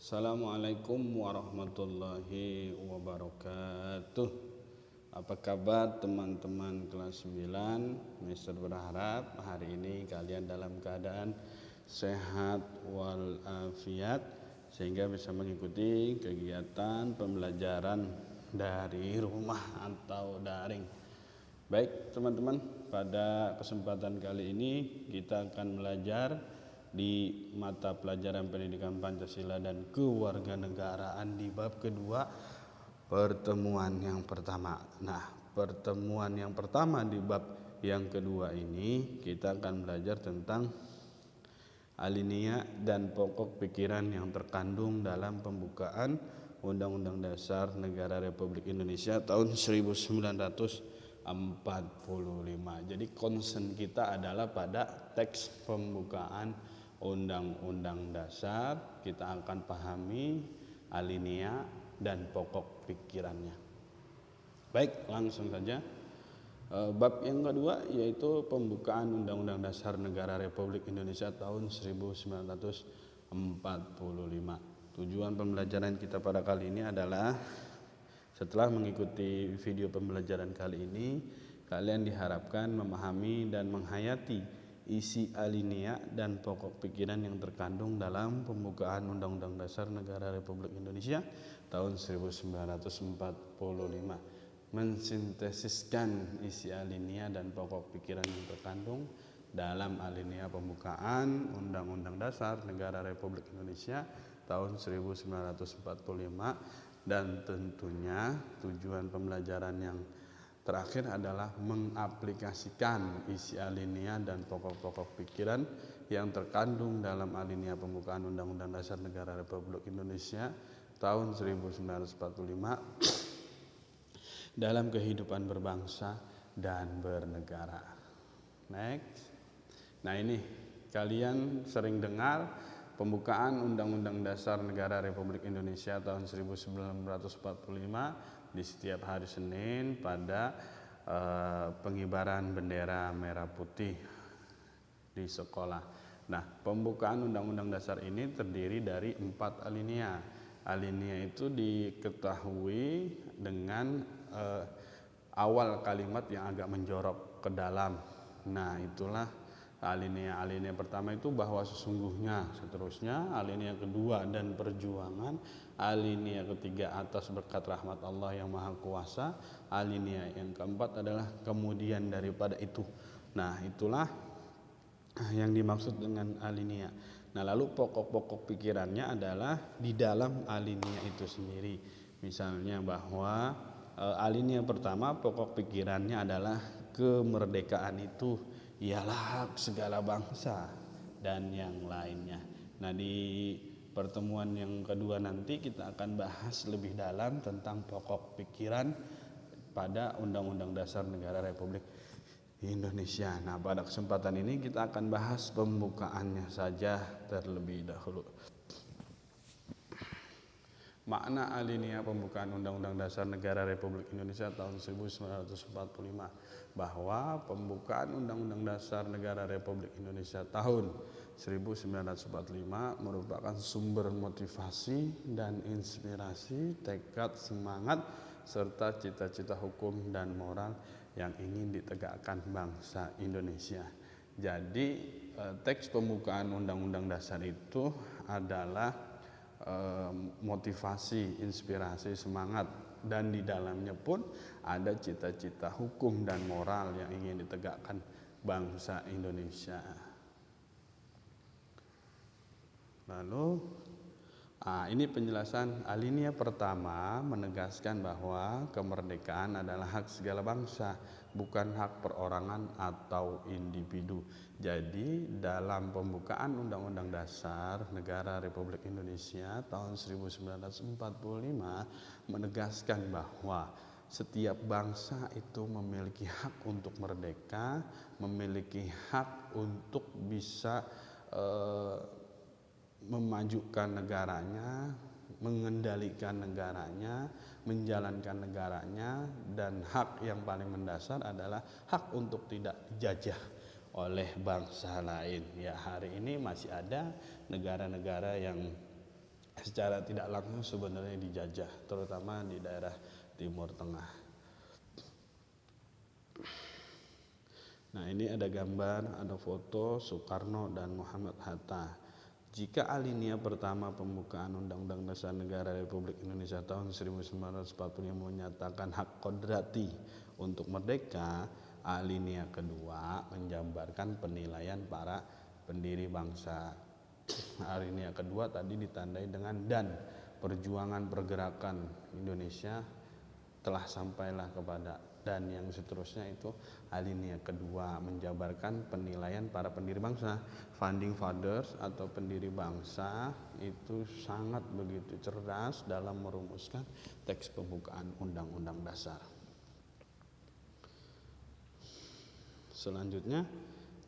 Assalamualaikum warahmatullahi wabarakatuh. Apa kabar teman-teman kelas 9? Mister berharap hari ini kalian dalam keadaan sehat walafiat sehingga bisa mengikuti kegiatan pembelajaran dari rumah atau daring. Baik teman-teman, pada kesempatan kali ini kita akan belajar di mata pelajaran pendidikan Pancasila dan kewarganegaraan di bab kedua, pertemuan yang pertama. Nah, pertemuan yang pertama di bab yang kedua ini kita akan belajar tentang alinea dan pokok pikiran yang terkandung dalam pembukaan Undang-Undang Dasar Negara Republik Indonesia tahun 1945. Jadi concern kita adalah pada teks pembukaan Undang-Undang Dasar. Kita akan pahami alinea dan pokok pikirannya. Baik, langsung saja. Bab yang kedua yaitu pembukaan Undang-Undang Dasar Negara Republik Indonesia tahun 1945. Tujuan pembelajaran kita pada kali ini adalah setelah mengikuti video pembelajaran kali ini, kalian diharapkan memahami dan menghayati isi alinea dan pokok pikiran yang terkandung dalam pembukaan Undang-Undang Dasar Negara Republik Indonesia tahun 1945. Mensintesiskan isi alinea dan pokok pikiran yang terkandung dalam alinea pembukaan Undang-Undang Dasar Negara Republik Indonesia tahun 1945, dan tentunya tujuan pembelajaran yang terakhir adalah mengaplikasikan isi alinea dan pokok-pokok pikiran yang terkandung dalam alinea pembukaan Undang-Undang Dasar Negara Republik Indonesia tahun 1945 dalam kehidupan berbangsa dan bernegara. Next. Nah, ini kalian sering dengar pembukaan Undang-Undang Dasar Negara Republik Indonesia tahun 1945 di setiap hari Senin pada pengibaran bendera merah putih di sekolah. Nah, pembukaan Undang-Undang Dasar ini terdiri dari 4 alinea. Alinea itu diketahui dengan awal kalimat yang agak menjorok ke dalam. Nah, itulah alinea pertama itu bahwa sesungguhnya, seterusnya alinea kedua dan perjuangan, alinea ketiga atas berkat rahmat Allah yang Maha Kuasa, alinea yang keempat adalah kemudian daripada itu. Nah, itulah yang dimaksud dengan alinea. Nah, lalu pokok-pokok pikirannya adalah di dalam alinea itu sendiri. Misalnya bahwa alinea pertama pokok pikirannya adalah kemerdekaan itu ialah hak segala bangsa dan yang lainnya. Nah, di pertemuan yang kedua nanti kita akan bahas lebih dalam tentang pokok pikiran pada Undang-Undang Dasar Negara Republik Indonesia. Nah, pada kesempatan ini kita akan bahas pembukaannya saja terlebih dahulu. Makna alinea pembukaan Undang-Undang Dasar Negara Republik Indonesia tahun 1945, bahwa pembukaan Undang-Undang Dasar Negara Republik Indonesia tahun 1945 merupakan sumber motivasi dan inspirasi, tekad, semangat, serta cita-cita hukum dan moral yang ingin ditegakkan bangsa Indonesia. Jadi teks pembukaan Undang-Undang Dasar itu adalah motivasi, inspirasi, semangat, dan di dalamnya pun ada cita-cita hukum dan moral yang ingin ditegakkan bangsa Indonesia. Lalu ini penjelasan alinea pertama menegaskan bahwa kemerdekaan adalah hak segala bangsa, bukan hak perorangan atau individu. Jadi dalam pembukaan Undang-Undang Dasar Negara Republik Indonesia tahun 1945 menegaskan bahwa setiap bangsa itu memiliki hak untuk merdeka, memiliki hak untuk bisa memajukan negaranya, mengendalikan negaranya, menjalankan negaranya, dan hak yang paling mendasar adalah hak untuk tidak dijajah oleh bangsa lain. Ya, hari ini masih ada negara-negara yang secara tidak langsung sebenarnya dijajah, terutama di daerah Timur Tengah. Nah, ini ada gambar, ada foto Soekarno dan Muhammad Hatta. Jika alinea pertama pembukaan Undang-Undang Dasar Negara Republik Indonesia tahun 1945 menyatakan hak kodrati untuk merdeka, alinea kedua menjabarkan penilaian para pendiri bangsa. Alinea kedua tadi ditandai dengan dan perjuangan pergerakan Indonesia telah sampailah kepada, dan yang seterusnya itu alinea kedua menjabarkan penilaian para pendiri bangsa. Founding fathers atau pendiri bangsa itu sangat begitu cerdas dalam merumuskan teks pembukaan Undang-Undang Dasar. Selanjutnya,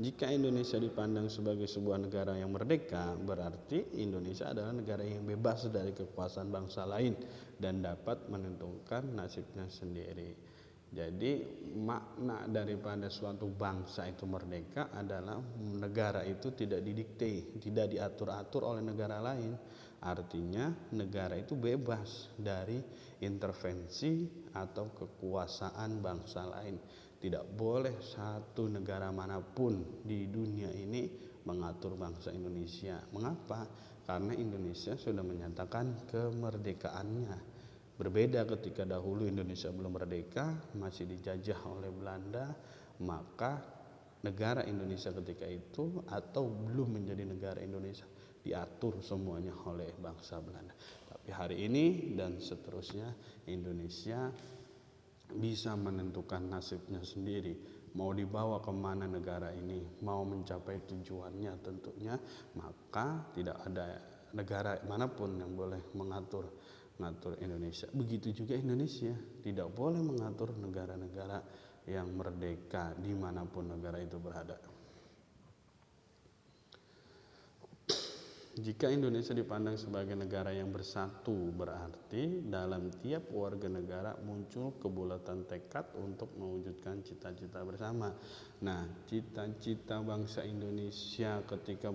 jika Indonesia dipandang sebagai sebuah negara yang merdeka, berarti Indonesia adalah negara yang bebas dari kekuasaan bangsa lain dan dapat menentukan nasibnya sendiri. Jadi makna daripada suatu bangsa itu merdeka adalah negara itu tidak didikte, tidak diatur-atur oleh negara lain. Artinya negara itu bebas dari intervensi atau kekuasaan bangsa lain. Tidak boleh satu negara manapun di dunia ini mengatur bangsa Indonesia. Mengapa? Karena Indonesia sudah menyatakan kemerdekaannya. Berbeda ketika dahulu Indonesia belum merdeka, masih dijajah oleh Belanda, maka negara Indonesia ketika itu atau belum menjadi negara Indonesia diatur semuanya oleh bangsa Belanda. Tapi hari ini dan seterusnya Indonesia bisa menentukan nasibnya sendiri, mau dibawa kemana negara ini, mau mencapai tujuannya tentunya, maka tidak ada negara manapun yang boleh mengatur Indonesia. Begitu juga Indonesia tidak boleh mengatur negara-negara yang merdeka dimanapun negara itu berada. Jika Indonesia dipandang sebagai negara yang bersatu, berarti dalam tiap warga negara muncul kebulatan tekad untuk mewujudkan cita-cita bersama. Nah, cita-cita bangsa Indonesia ketika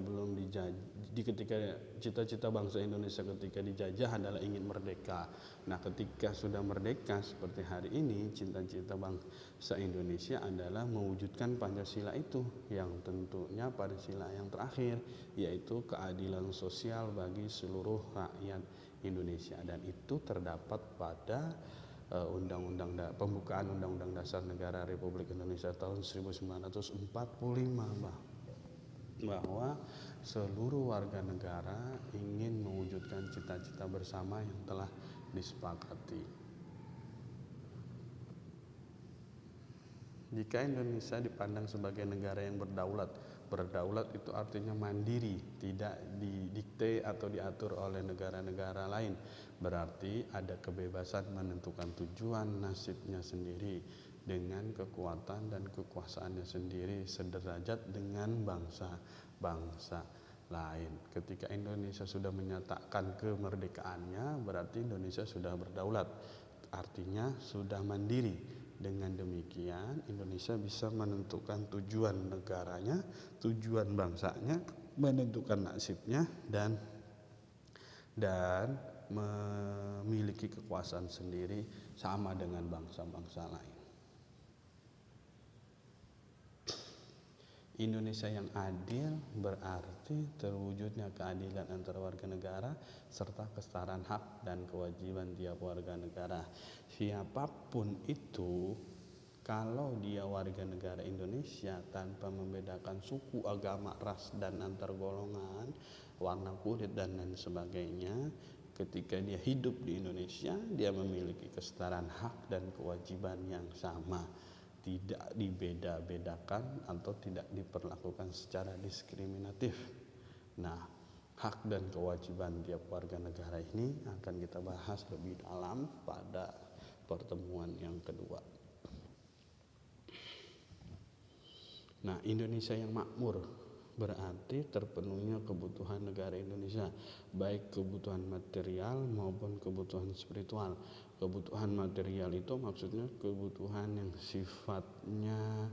cita-cita bangsa Indonesia ketika dijajah adalah ingin merdeka. Nah, ketika sudah merdeka seperti hari ini, cita-cita bangsa Indonesia adalah mewujudkan Pancasila itu, yang tentunya Pancasila yang terakhir, yaitu keadilan sosial bagi seluruh rakyat Indonesia, dan itu terdapat pada pembukaan Undang-Undang Dasar Negara Republik Indonesia tahun 1945 bahwa seluruh warga negara ingin mewujudkan cita-cita bersama yang telah disepakati. Jika Indonesia dipandang sebagai negara yang berdaulat itu artinya mandiri, tidak didikte atau diatur oleh negara-negara lain. Berarti ada kebebasan menentukan tujuan nasibnya sendiri dengan kekuatan dan kekuasaannya sendiri sederajat dengan bangsa-bangsa lain. Ketika Indonesia sudah menyatakan kemerdekaannya, berarti Indonesia sudah berdaulat, artinya sudah mandiri. Dengan demikian Indonesia bisa menentukan tujuan negaranya, tujuan bangsanya, menentukan nasibnya dan memiliki kekuasaan sendiri sama dengan bangsa-bangsa lain. Indonesia yang adil berarti terwujudnya keadilan antara warga negara serta kesetaraan hak dan kewajiban tiap warga negara. Siapapun itu, kalau dia warga negara Indonesia tanpa membedakan suku, agama, ras, dan antar golongan, warna kulit, dan lain sebagainya, ketika dia hidup di Indonesia, dia memiliki kesetaraan hak dan kewajiban yang sama. Tidak dibeda-bedakan atau tidak diperlakukan secara diskriminatif. Nah, hak dan kewajiban tiap warga negara ini akan kita bahas lebih dalam pada pertemuan yang kedua. Nah, Indonesia yang makmur berarti terpenuhnya kebutuhan negara Indonesia, baik kebutuhan material maupun kebutuhan spiritual. Kebutuhan material itu maksudnya kebutuhan yang sifatnya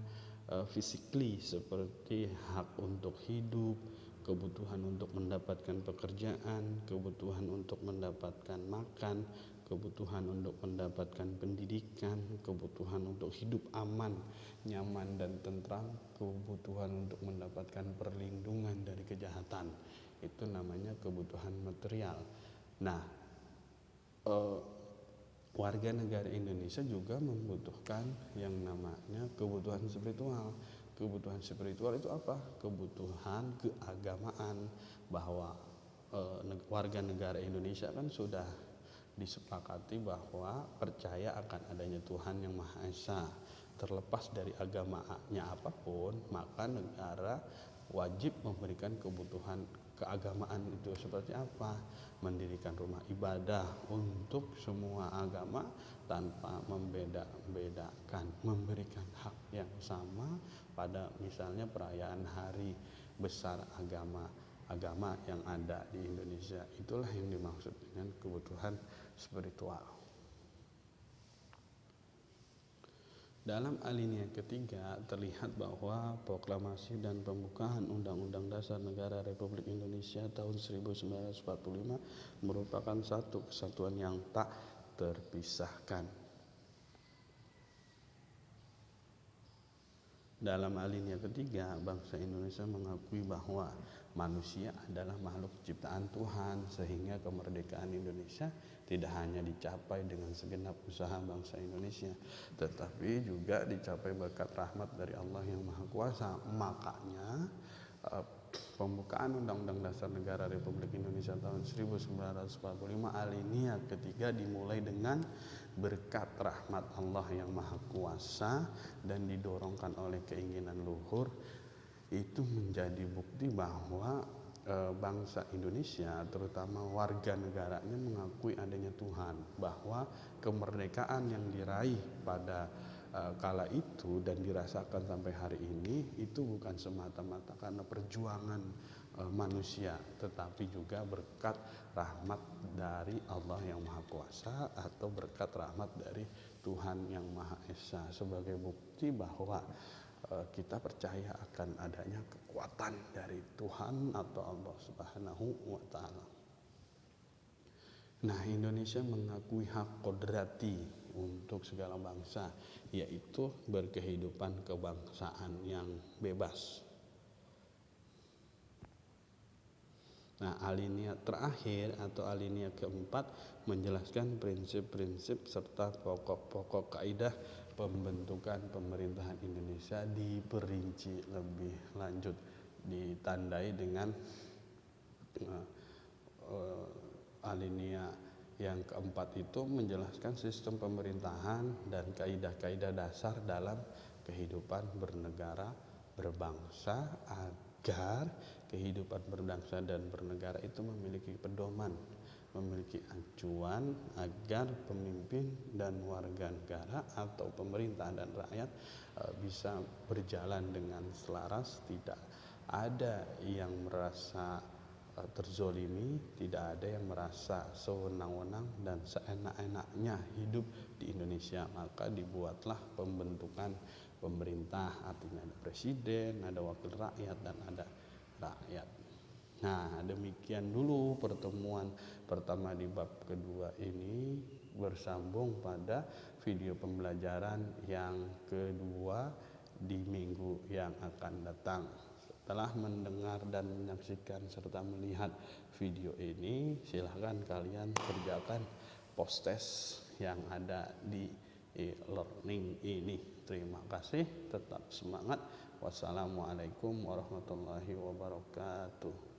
physically, seperti hak untuk hidup, kebutuhan untuk mendapatkan pekerjaan, kebutuhan untuk mendapatkan makan, kebutuhan untuk mendapatkan pendidikan, kebutuhan untuk hidup aman, nyaman dan tentram, kebutuhan untuk mendapatkan perlindungan dari kejahatan. Itu namanya kebutuhan material. Nah, warga negara Indonesia juga membutuhkan yang namanya kebutuhan spiritual. Kebutuhan spiritual itu apa? Kebutuhan keagamaan, bahwa warga negara Indonesia kan sudah disepakati bahwa percaya akan adanya Tuhan yang Maha Esa. Terlepas dari agamanya apapun, maka negara wajib memberikan kebutuhan keagamaan itu. Seperti apa? Mendirikan rumah ibadah untuk semua agama tanpa membeda-bedakan, memberikan hak yang sama pada misalnya perayaan hari besar agama yang ada di Indonesia. Itulah yang dimaksud dengan kebutuhan spiritual. Dalam alinea ketiga terlihat bahwa proklamasi dan pembukaan Undang-Undang Dasar Negara Republik Indonesia tahun 1945 merupakan satu kesatuan yang tak terpisahkan. Dalam alinea ketiga, bangsa Indonesia mengakui bahwa manusia adalah makhluk ciptaan Tuhan, sehingga kemerdekaan Indonesia tidak hanya dicapai dengan segenap usaha bangsa Indonesia, tetapi juga dicapai berkat rahmat dari Allah yang Maha Kuasa. Makanya pembukaan Undang-Undang Dasar Negara Republik Indonesia tahun 1945 alinea ketiga dimulai dengan berkat rahmat Allah yang Maha Kuasa dan didorongkan oleh keinginan luhur. Itu menjadi bukti bahwa bangsa Indonesia, terutama warga negaranya, mengakui adanya Tuhan, bahwa kemerdekaan yang diraih pada kala itu dan dirasakan sampai hari ini itu bukan semata-mata karena perjuangan manusia, tetapi juga berkat rahmat dari Allah yang Maha Kuasa atau berkat rahmat dari Tuhan yang Maha Esa, sebagai bukti bahwa kita percaya akan adanya kekuatan dari Tuhan atau Allah Subhanahu wa Ta'ala. Nah, Indonesia mengakui hak kodrati untuk segala bangsa, yaitu berkehidupan kebangsaan yang bebas. Nah, alinea terakhir atau alinea keempat menjelaskan prinsip-prinsip serta pokok-pokok kaidah pembentukan pemerintahan Indonesia diperinci lebih lanjut, ditandai dengan alinea yang keempat itu menjelaskan sistem pemerintahan dan kaidah-kaidah dasar dalam kehidupan bernegara berbangsa, agar kehidupan berbangsa dan bernegara itu memiliki pedoman, memiliki acuan, agar pemimpin dan warga negara atau pemerintah dan rakyat bisa berjalan dengan selaras, tidak ada yang merasa terzolimi, tidak ada yang merasa sewenang-wenang dan seenak-enaknya hidup di Indonesia. Maka dibuatlah pembentukan pemerintah, artinya ada presiden, ada wakil rakyat, dan ada rakyat. Nah, demikian dulu pertemuan pertama di bab kedua ini, bersambung pada video pembelajaran yang kedua di minggu yang akan datang. Setelah mendengar dan menyaksikan serta melihat video ini, silahkan kalian kerjakan post-test yang ada di e-learning ini. Terima kasih, tetap semangat. Wassalamualaikum warahmatullahi wabarakatuh.